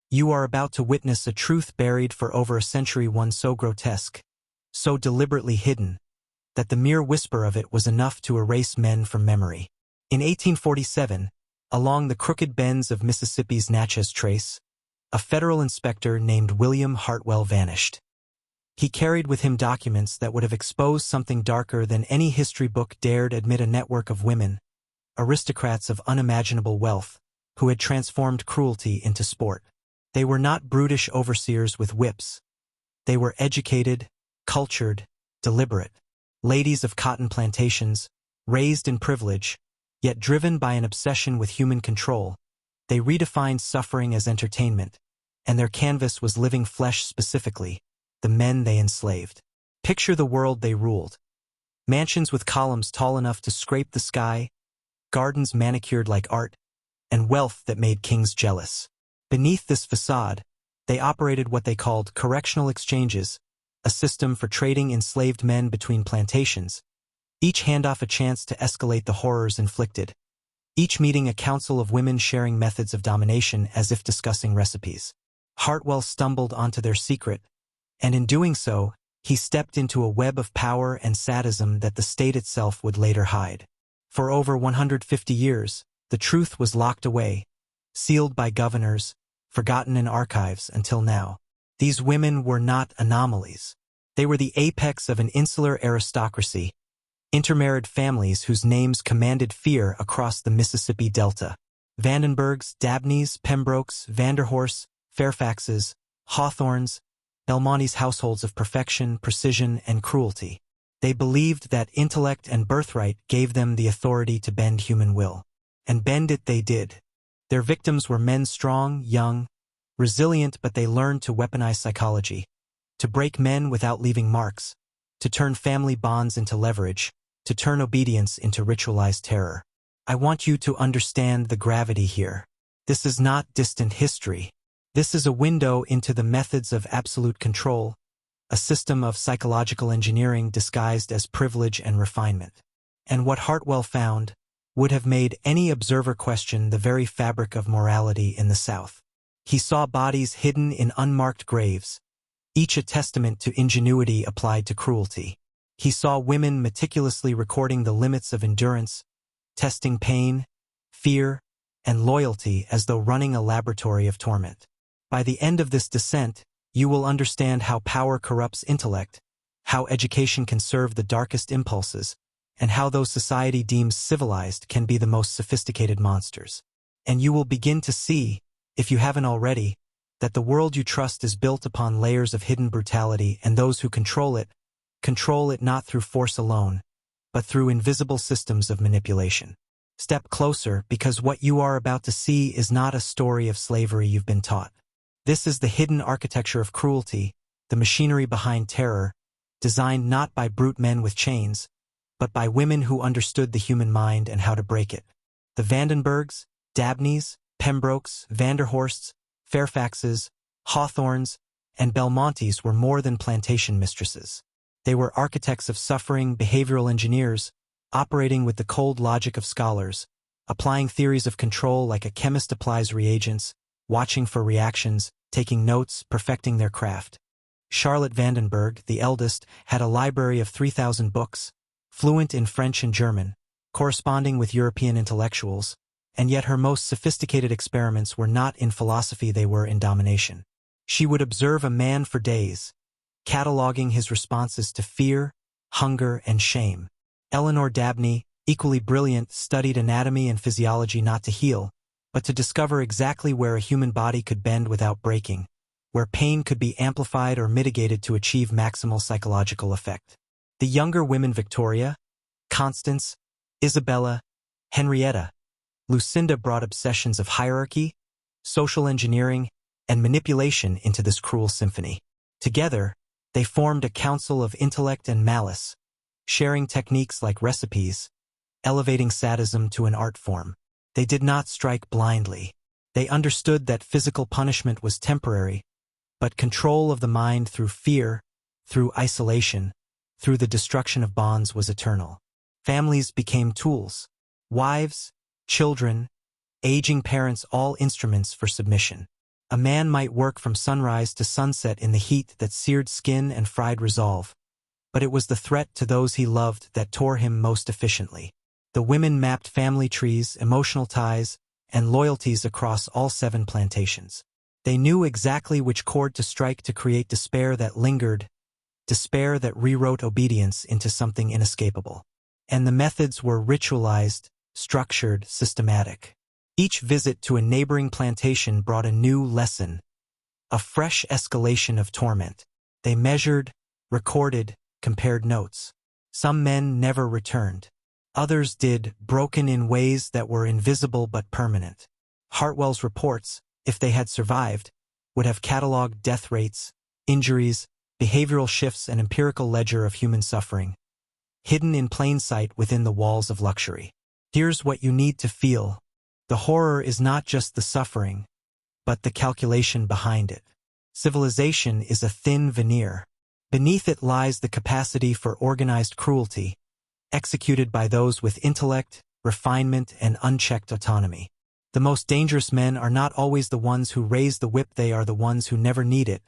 You are about to witness a truth buried for over a century, one so grotesque, so deliberately hidden, that the mere whisper of it was enough to erase men from memory. In 1847, along the crooked bends of Mississippi's Nachez Trace, a federal inspector named William Hartwell vanished. He carried with him documents that would have exposed something darker than any history book dared admit: a network of women, aristocrats of unimaginable wealth, who had transformed cruelty into sport. They were not brutish overseers with whips. They were educated, cultured, deliberate. Ladies of cotton plantations, raised in privilege, yet driven by an obsession with human control. They redefined suffering as entertainment, and their canvas was living flesh, specifically the men they enslaved. Picture the world they ruled. Mansions with columns tall enough to scrape the sky, gardens manicured like art, and wealth that made kings jealous. Beneath this facade, they operated what they called correctional exchanges, a system for trading enslaved men between plantations, each handoff a chance to escalate the horrors inflicted, each meeting a council of women sharing methods of domination as if discussing recipes. Hartwell stumbled onto their secret, and in doing so, he stepped into a web of power and sadism that the state itself would later hide. For over 150 years, the truth was locked away, sealed by governors, forgotten in archives until now. These women were not anomalies. They were the apex of an insular aristocracy, intermarried families whose names commanded fear across the Mississippi Delta. Vandenbergs, Dabneys, Pembrokes, Vanderhorsts, Fairfaxes, Hawthorns, Belmonte's households of perfection, precision, and cruelty. They believed that intellect and birthright gave them the authority to bend human will. And bend it they did. Their victims were men strong, young, resilient, but they learned to weaponize psychology, to break men without leaving marks, to turn family bonds into leverage, to turn obedience into ritualized terror. I want you to understand the gravity here. This is not distant history. This is a window into the methods of absolute control, a system of psychological engineering disguised as privilege and refinement. And what Hartwell found would have made any observer question the very fabric of morality in the South. He saw bodies hidden in unmarked graves, each a testament to ingenuity applied to cruelty. He saw women meticulously recording the limits of endurance, testing pain, fear, and loyalty as though running a laboratory of torment. By the end of this descent, you will understand how power corrupts intellect, how education can serve the darkest impulses, and how those society deems civilized can be the most sophisticated monsters. And you will begin to see, if you haven't already, that the world you trust is built upon layers of hidden brutality, and those who control it not through force alone, but through invisible systems of manipulation. Step closer, because what you are about to see is not a story of slavery you've been taught. This is the hidden architecture of cruelty, the machinery behind terror, designed not by brute men with chains, but by women who understood the human mind and how to break it. The Vandenbergs, Dabneys, Pembrokes, Vanderhorsts, Fairfaxes, Hawthorns, and Belmontes were more than plantation mistresses. They were architects of suffering, behavioral engineers, operating with the cold logic of scholars, applying theories of control like a chemist applies reagents, watching for reactions, taking notes, perfecting their craft. Charlotte Vandenberg, the eldest, had a library of 3,000 books, fluent in French and German, corresponding with European intellectuals, and yet her most sophisticated experiments were not in philosophy, they were in domination. She would observe a man for days, cataloging his responses to fear, hunger, and shame. Eleanor Dabney, equally brilliant, studied anatomy and physiology not to heal, but to discover exactly where a human body could bend without breaking, where pain could be amplified or mitigated to achieve maximal psychological effect. The younger women Victoria, Constance, Isabella, Henrietta, Lucinda brought obsessions of hierarchy, social engineering, and manipulation into this cruel symphony. Together, they formed a council of intellect and malice, sharing techniques like recipes, elevating sadism to an art form. They did not strike blindly. They understood that physical punishment was temporary, but control of the mind through fear, through isolation, through the destruction of bonds was eternal. Families became tools. Wives, children, aging parents, all instruments for submission. A man might work from sunrise to sunset in the heat that seared skin and fried resolve, but it was the threat to those he loved that tore him most efficiently. The women mapped family trees, emotional ties, and loyalties across all 7 plantations. They knew exactly which chord to strike to create despair that lingered, despair that rewrote obedience into something inescapable. And the methods were ritualized, structured, systematic. Each visit to a neighboring plantation brought a new lesson, a fresh escalation of torment. They measured, recorded, compared notes. Some men never returned. Others did, broken in ways that were invisible but permanent. Hartwell's reports, if they had survived, would have cataloged death rates, injuries, behavioral shifts, and empirical ledger of human suffering, hidden in plain sight within the walls of luxury. Here's what you need to feel. The horror is not just the suffering, but the calculation behind it. Civilization is a thin veneer. Beneath it lies the capacity for organized cruelty, executed by those with intellect, refinement, and unchecked autonomy. The most dangerous men are not always the ones who raise the whip, they are the ones who never need it,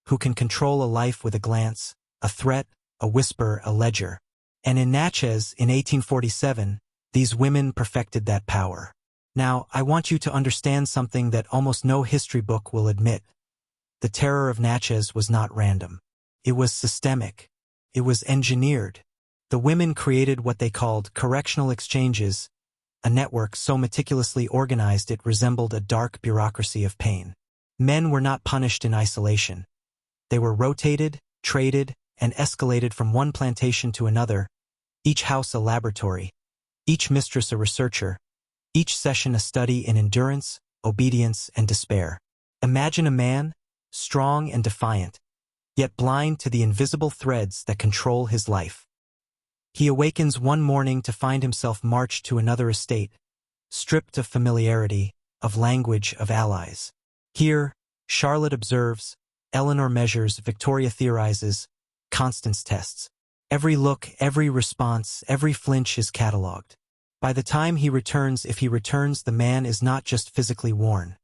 who can control a life with a glance, a threat, a whisper, a ledger. And in Nachez, in 1847, these women perfected that power. Now, I want you to understand something that almost no history book will admit. The terror of Nachez was not random. It was systemic. It was engineered. The women created what they called correctional exchanges, a network so meticulously organized it resembled a dark bureaucracy of pain. Men were not punished in isolation. They were rotated, traded, and escalated from one plantation to another, each house a laboratory, each mistress a researcher, each session a study in endurance, obedience, and despair. Imagine a man, strong and defiant, yet blind to the invisible threads that control his life. He awakens one morning to find himself marched to another estate, stripped of familiarity, of language, of allies. Here, Charlotte observes, Eleanor measures, Victoria theorizes, Constance tests. Every look, every response, every flinch is catalogued. By the time he returns, if he returns, the man is not just physically worn.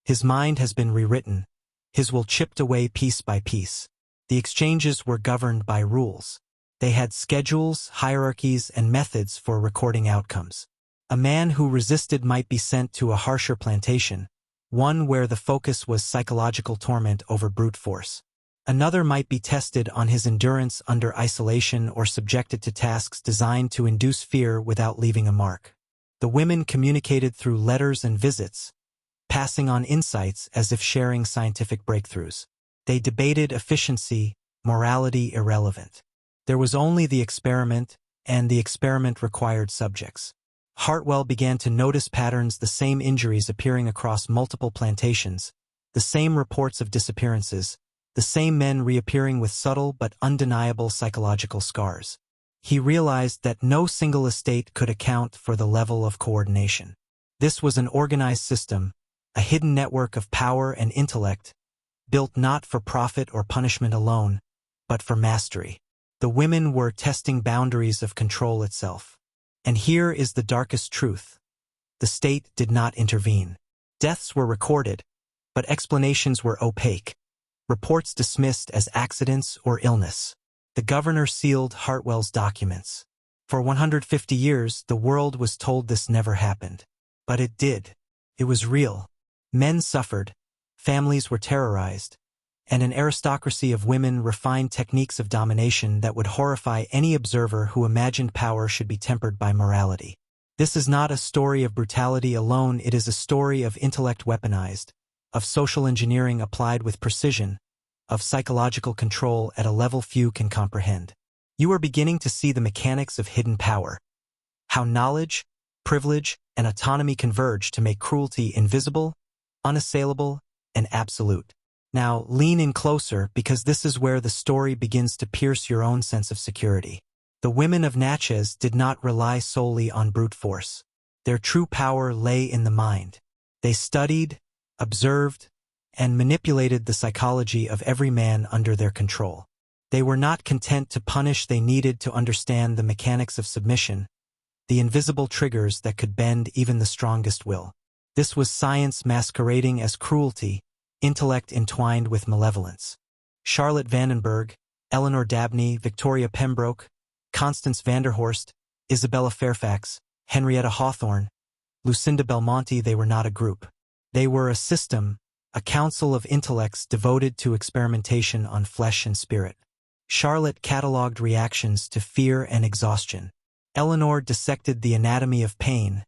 His mind has been rewritten, his will chipped away piece by piece. The exchanges were governed by rules. They had schedules, hierarchies, and methods for recording outcomes. A man who resisted might be sent to a harsher plantation, one where the focus was psychological torment over brute force. Another might be tested on his endurance under isolation or subjected to tasks designed to induce fear without leaving a mark. The women communicated through letters and visits, passing on insights as if sharing scientific breakthroughs. They debated efficiency, morality irrelevant. There was only the experiment, and the experiment required subjects. Hartwell began to notice patterns, the same injuries appearing across multiple plantations, the same reports of disappearances, the same men reappearing with subtle but undeniable psychological scars. He realized that no single estate could account for the level of coordination. This was an organized system, a hidden network of power and intellect, built not for profit or punishment alone, but for mastery. The women were testing boundaries of control itself. And here is the darkest truth. The state did not intervene. Deaths were recorded, but explanations were opaque. Reports dismissed as accidents or illness. The governor sealed Hartwell's documents. For 150 years, the world was told this never happened. But it did. It was real. Men suffered, families were terrorized, and an aristocracy of women refined techniques of domination that would horrify any observer who imagined power should be tempered by morality. This is not a story of brutality alone, it is a story of intellect weaponized, of social engineering applied with precision, of psychological control at a level few can comprehend. You are beginning to see the mechanics of hidden power, how knowledge, privilege, and autonomy converge to make cruelty invisible, unassailable, and absolute. Now, lean in closer because this is where the story begins to pierce your own sense of security. The women of Nachez did not rely solely on brute force. Their true power lay in the mind. They studied, observed, and manipulated the psychology of every man under their control. They were not content to punish, they needed to understand the mechanics of submission, the invisible triggers that could bend even the strongest will. This was science masquerading as cruelty, intellect entwined with malevolence. Charlotte Vandenberg, Eleanor Dabney, Victoria Pembroke, Constance Vanderhorst, Isabella Fairfax, Henrietta Hawthorne, Lucinda Belmonte. They were not a group. They were a system, a council of intellects devoted to experimentation on flesh and spirit. Charlotte catalogued reactions to fear and exhaustion. Eleanor dissected the anatomy of pain,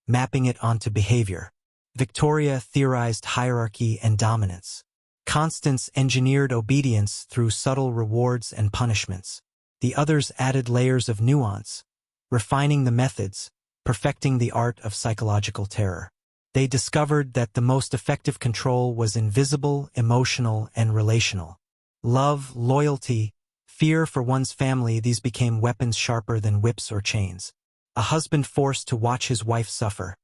mapping it onto behavior. Victoria theorized hierarchy and dominance. Constance engineered obedience through subtle rewards and punishments. The others added layers of nuance, refining the methods, perfecting the art of psychological terror. They discovered that the most effective control was invisible, emotional, and relational. Love, loyalty, fear for one's family, these became weapons sharper than whips or chains. A husband forced to watch his wife suffer.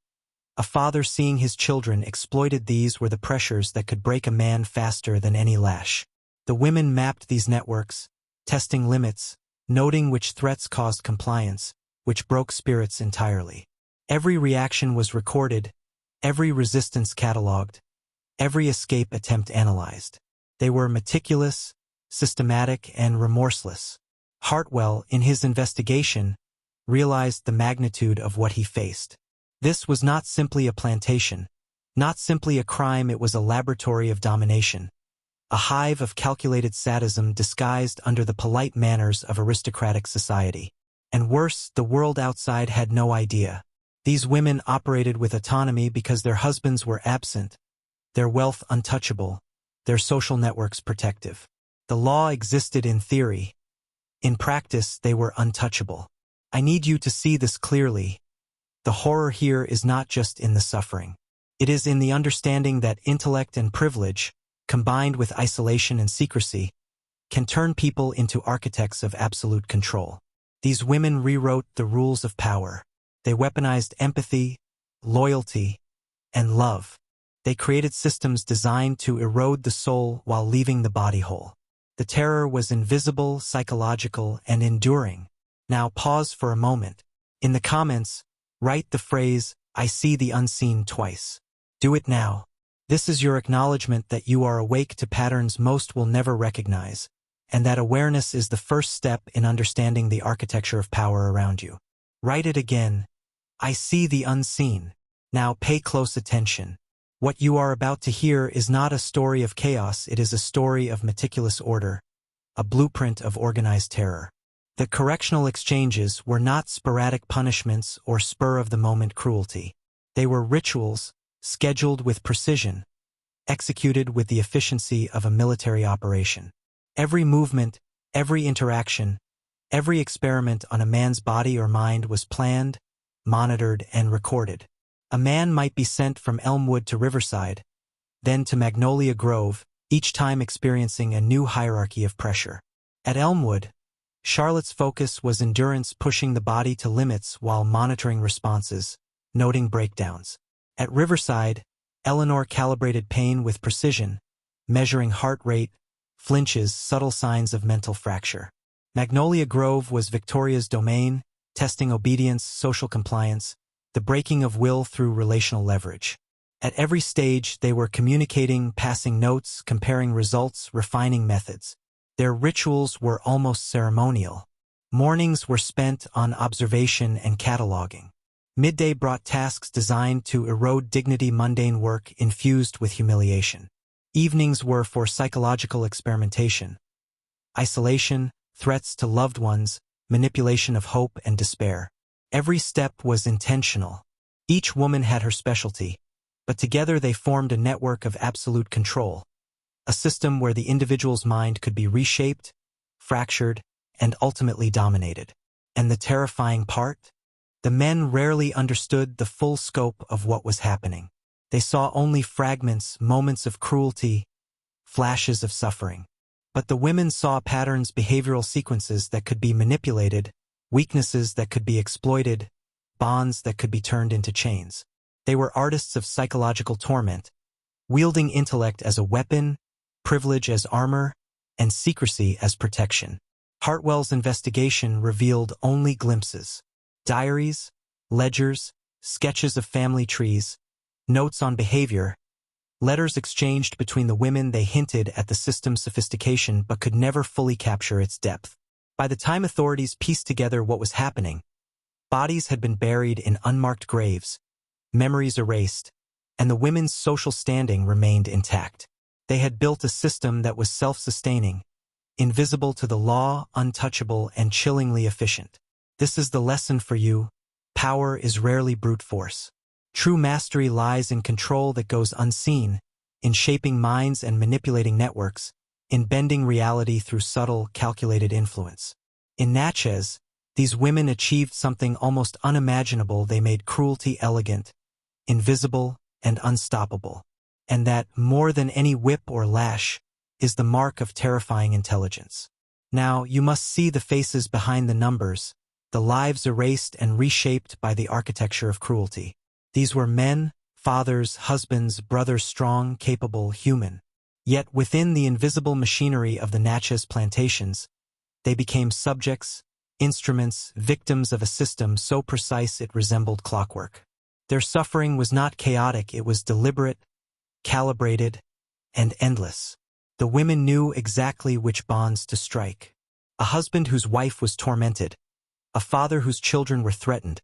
A father seeing his children exploited. These were the pressures that could break a man faster than any lash. The women mapped these networks, testing limits, noting which threats caused compliance, which broke spirits entirely. Every reaction was recorded, every resistance catalogued, every escape attempt analyzed. They were meticulous, systematic, and remorseless. Hartwell, in his investigation, realized the magnitude of what he faced. This was not simply a plantation, not simply a crime. It was a laboratory of domination, a hive of calculated sadism disguised under the polite manners of aristocratic society. And worse, the world outside had no idea. These women operated with autonomy because their husbands were absent, their wealth untouchable, their social networks protective. The law existed in theory. In practice, they were untouchable. I need you to see this clearly. The horror here is not just in the suffering. It is in the understanding that intellect and privilege, combined with isolation and secrecy, can turn people into architects of absolute control. These women rewrote the rules of power. They weaponized empathy, loyalty, and love. They created systems designed to erode the soul while leaving the body whole. The terror was invisible, psychological, and enduring. Now pause for a moment. In the comments, write the phrase, "I see the unseen" twice. Do it now. This is your acknowledgement that you are awake to patterns most will never recognize, and that awareness is the first step in understanding the architecture of power around you. Write it again. I see the unseen. Now pay close attention. What you are about to hear is not a story of chaos, it is a story of meticulous order, a blueprint of organized terror. The correctional exchanges were not sporadic punishments or spur-of-the-moment cruelty. They were rituals, scheduled with precision, executed with the efficiency of a military operation. Every movement, every interaction, every experiment on a man's body or mind was planned, monitored, and recorded. A man might be sent from Elmwood to Riverside, then to Magnolia Grove, each time experiencing a new hierarchy of pressure. At Elmwood, Charlotte's focus was endurance, pushing the body to limits while monitoring responses, noting breakdowns. At Riverside, Eleanor calibrated pain with precision, measuring heart rate, flinches, subtle signs of mental fracture. Magnolia Grove was Victoria's domain, testing obedience, social compliance, the breaking of will through relational leverage. At every stage, they were communicating, passing notes, comparing results, refining methods. Their rituals were almost ceremonial. Mornings were spent on observation and cataloging. Midday brought tasks designed to erode dignity, mundane work infused with humiliation. Evenings were for psychological experimentation, isolation, threats to loved ones, manipulation of hope and despair. Every step was intentional. Each woman had her specialty, but together they formed a network of absolute control, a system where the individual's mind could be reshaped, fractured, and ultimately dominated. And the terrifying part? The men rarely understood the full scope of what was happening. They saw only fragments, moments of cruelty, flashes of suffering. But the women saw patterns, behavioral sequences that could be manipulated, weaknesses that could be exploited, bonds that could be turned into chains. They were artists of psychological torment, wielding intellect as a weapon, privilege as armor, and secrecy as protection. Hartwell's investigation revealed only glimpses. Diaries, ledgers, sketches of family trees, notes on behavior, Letters exchanged between the women, they hinted at the system's sophistication but could never fully capture its depth. By the time authorities pieced together what was happening, bodies had been buried in unmarked graves, memories erased, and the women's social standing remained intact. They had built a system that was self-sustaining, invisible to the law, untouchable, and chillingly efficient. This is the lesson for you. Power is rarely brute force. True mastery lies in control that goes unseen, in shaping minds and manipulating networks, in bending reality through subtle, calculated influence. In Nachez, these women achieved something almost unimaginable. They made cruelty elegant, invisible, and unstoppable. And that, more than any whip or lash, is the mark of terrifying intelligence. Now, you must see the faces behind the numbers, the lives erased and reshaped by the architecture of cruelty. These were men, fathers, husbands, brothers, strong, capable, human. Yet within the invisible machinery of the Nachez plantations, they became subjects, instruments, victims of a system so precise it resembled clockwork. Their suffering was not chaotic, it was deliberate, calibrated, and endless. The women knew exactly which bonds to strike. A husband whose wife was tormented, a father whose children were threatened,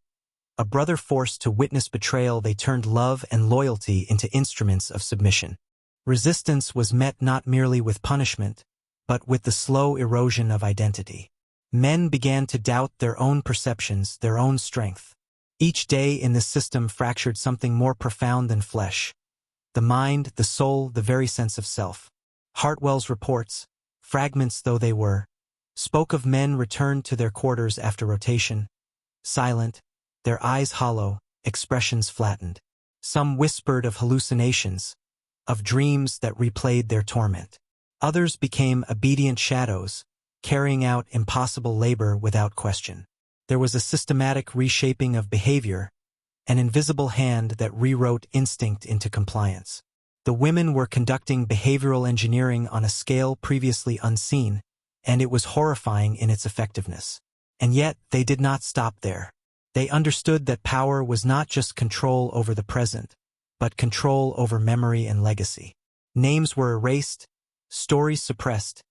a brother forced to witness betrayal. They turned love and loyalty into instruments of submission. Resistance was met not merely with punishment, but with the slow erosion of identity. Men began to doubt their own perceptions, their own strength. Each day in this system fractured something more profound than flesh. The mind, the soul, the very sense of self. Hartwell's reports, fragments though they were, spoke of men returned to their quarters after rotation, silent, their eyes hollow, expressions flattened. Some whispered of hallucinations, of dreams that replayed their torment. Others became obedient shadows, carrying out impossible labor without question. There was a systematic reshaping of behavior, an invisible hand that rewrote instinct into compliance. The women were conducting behavioral engineering on a scale previously unseen, and it was horrifying in its effectiveness. And yet, they did not stop there. They understood that power was not just control over the present, but control over memory and legacy. Names were erased, stories suppressed,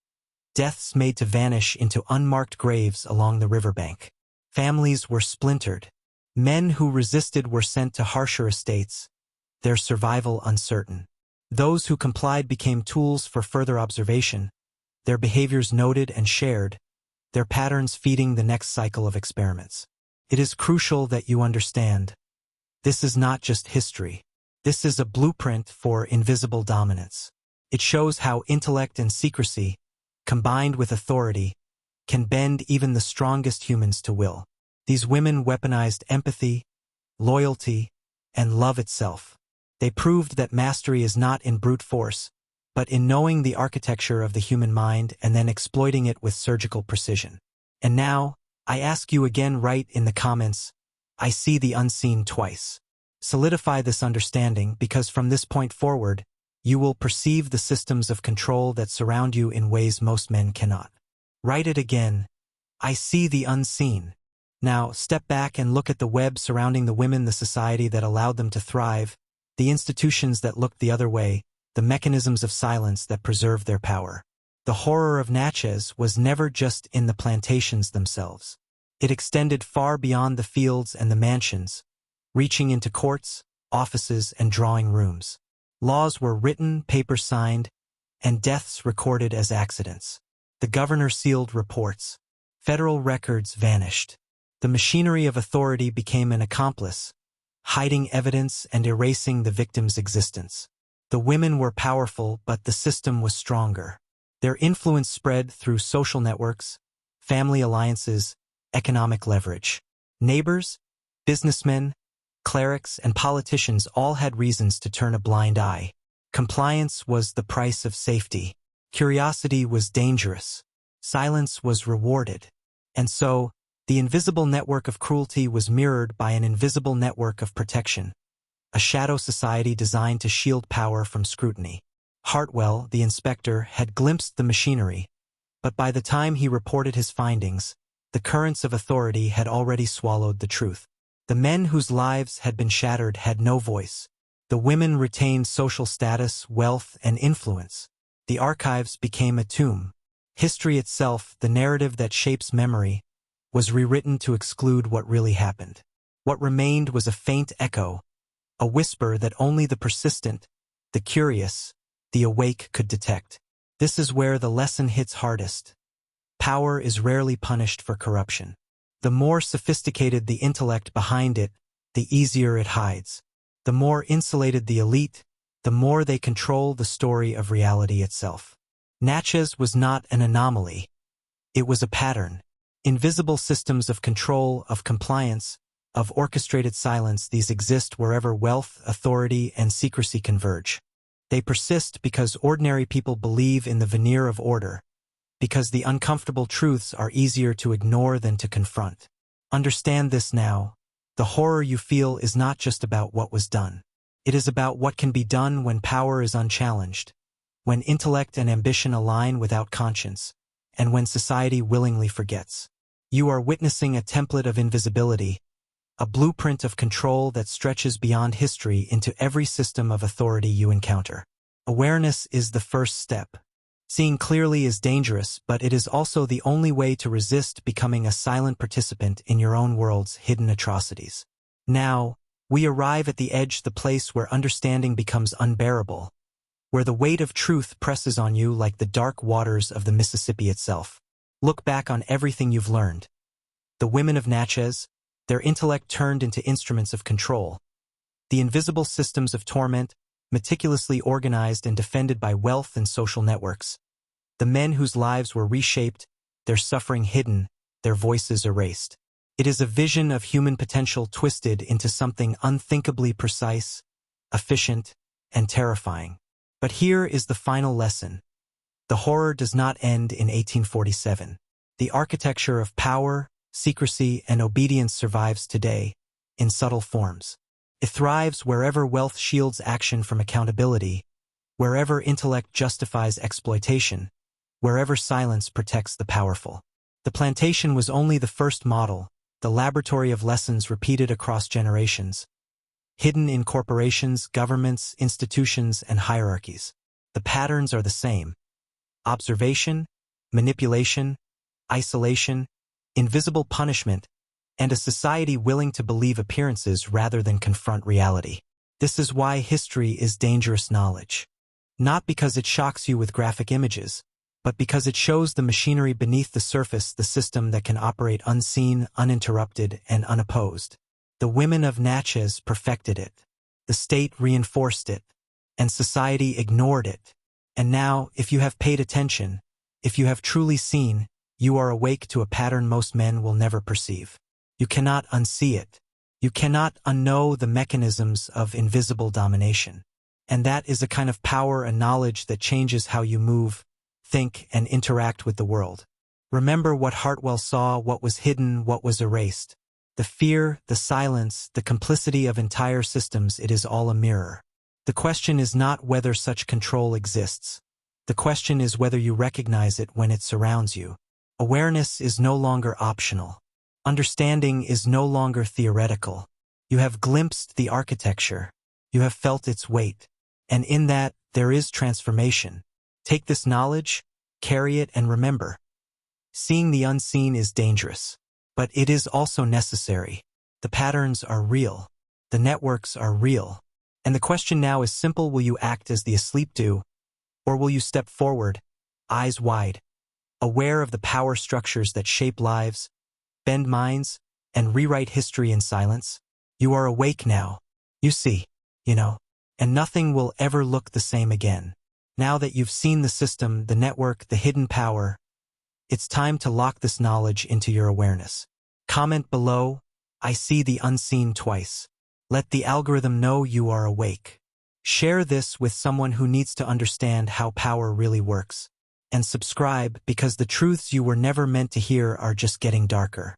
deaths made to vanish into unmarked graves along the riverbank. Families were splintered. Men who resisted were sent to harsher estates, their survival uncertain. Those who complied became tools for further observation, their behaviors noted and shared, their patterns feeding the next cycle of experiments. It is crucial that you understand. This is not just history. This is a blueprint for invisible dominance. It shows how intellect and secrecy, combined with authority, can bend even the strongest humans to will. These women weaponized empathy, loyalty, and love itself. They proved that mastery is not in brute force, but in knowing the architecture of the human mind and then exploiting it with surgical precision. And now, I ask you again, write in the comments, I see the unseen twice. Solidify this understanding because from this point forward, you will perceive the systems of control that surround you in ways most men cannot. Write it again, I see the unseen. Now, step back and look at the web surrounding the women, the society that allowed them to thrive, the institutions that looked the other way, the mechanisms of silence that preserved their power. The horror of Nachez was never just in the plantations themselves. It extended far beyond the fields and the mansions, reaching into courts, offices, and drawing rooms. Laws were written, papers signed, and deaths recorded as accidents. The governor sealed reports. Federal records vanished. The machinery of authority became an accomplice, hiding evidence and erasing the victim's existence. The women were powerful, but the system was stronger. Their influence spread through social networks, family alliances, economic leverage. Neighbors, businessmen, clerics, and politicians all had reasons to turn a blind eye. Compliance was the price of safety. Curiosity was dangerous. Silence was rewarded. And so, the invisible network of cruelty was mirrored by an invisible network of protection, a shadow society designed to shield power from scrutiny. Hartwell, the inspector, had glimpsed the machinery, but by the time he reported his findings, the currents of authority had already swallowed the truth. The men whose lives had been shattered had no voice. The women retained social status, wealth, and influence. The archives became a tomb. History itself, the narrative that shapes memory, was rewritten to exclude what really happened. What remained was a faint echo, a whisper that only the persistent, the curious, the awake could detect. This is where the lesson hits hardest. Power is rarely punished for corruption. The more sophisticated the intellect behind it, the easier it hides. The more insulated the elite, the more they control the story of reality itself. Nachez was not an anomaly. It was a pattern. Invisible systems of control, of compliance, of orchestrated silence, these exist wherever wealth, authority, and secrecy converge. They persist because ordinary people believe in the veneer of order, because the uncomfortable truths are easier to ignore than to confront. Understand this now. The horror you feel is not just about what was done. It is about what can be done when power is unchallenged, when intellect and ambition align without conscience, and when society willingly forgets. You are witnessing a template of invisibility, a blueprint of control that stretches beyond history into every system of authority you encounter. Awareness is the first step. Seeing clearly is dangerous, but it is also the only way to resist becoming a silent participant in your own world's hidden atrocities. Now, we arrive at the edge, the place where understanding becomes unbearable, where the weight of truth presses on you like the dark waters of the Mississippi itself. Look back on everything you've learned. The women of Nachez, their intellect turned into instruments of control. The invisible systems of torment, meticulously organized and defended by wealth and social networks. The men whose lives were reshaped, their suffering hidden, their voices erased. It is a vision of human potential twisted into something unthinkably precise, efficient, and terrifying. But here is the final lesson. The horror does not end in 1847. The architecture of power, secrecy, and obedience survives today, in subtle forms. It thrives wherever wealth shields action from accountability, wherever intellect justifies exploitation, wherever silence protects the powerful. The plantation was only the first model, the laboratory of lessons repeated across generations, hidden in corporations, governments, institutions, and hierarchies. The patterns are the same. Observation, manipulation, isolation, invisible punishment, and a society willing to believe appearances rather than confront reality. This is why history is dangerous knowledge. Not because it shocks you with graphic images, but because it shows the machinery beneath the surface, the system that can operate unseen, uninterrupted, and unopposed. The women of Nachez perfected it. The state reinforced it, and society ignored it. And now, if you have paid attention, if you have truly seen, you are awake to a pattern most men will never perceive. You cannot unsee it. You cannot unknow the mechanisms of invisible domination. And that is a kind of power and knowledge that changes how you move, think, and interact with the world. Remember what Hartwell saw, what was hidden, what was erased. The fear, the silence, the complicity of entire systems, it is all a mirror. The question is not whether such control exists. The question is whether you recognize it when it surrounds you. Awareness is no longer optional. Understanding is no longer theoretical. You have glimpsed the architecture. You have felt its weight. And in that, there is transformation. Take this knowledge, carry it, and remember. Seeing the unseen is dangerous. But it is also necessary. The patterns are real. The networks are real. And the question now is simple: will you act as the asleep do? Or will you step forward, eyes wide, aware of the power structures that shape lives, bend minds, and rewrite history in silence? You are awake now. You see, and nothing will ever look the same again. Now that you've seen the system, the network, the hidden power, it's time to lock this knowledge into your awareness. Comment below, I see the unseen twice. Let the algorithm know you are awake. Share this with someone who needs to understand how power really works. And subscribe, because the truths you were never meant to hear are just getting darker.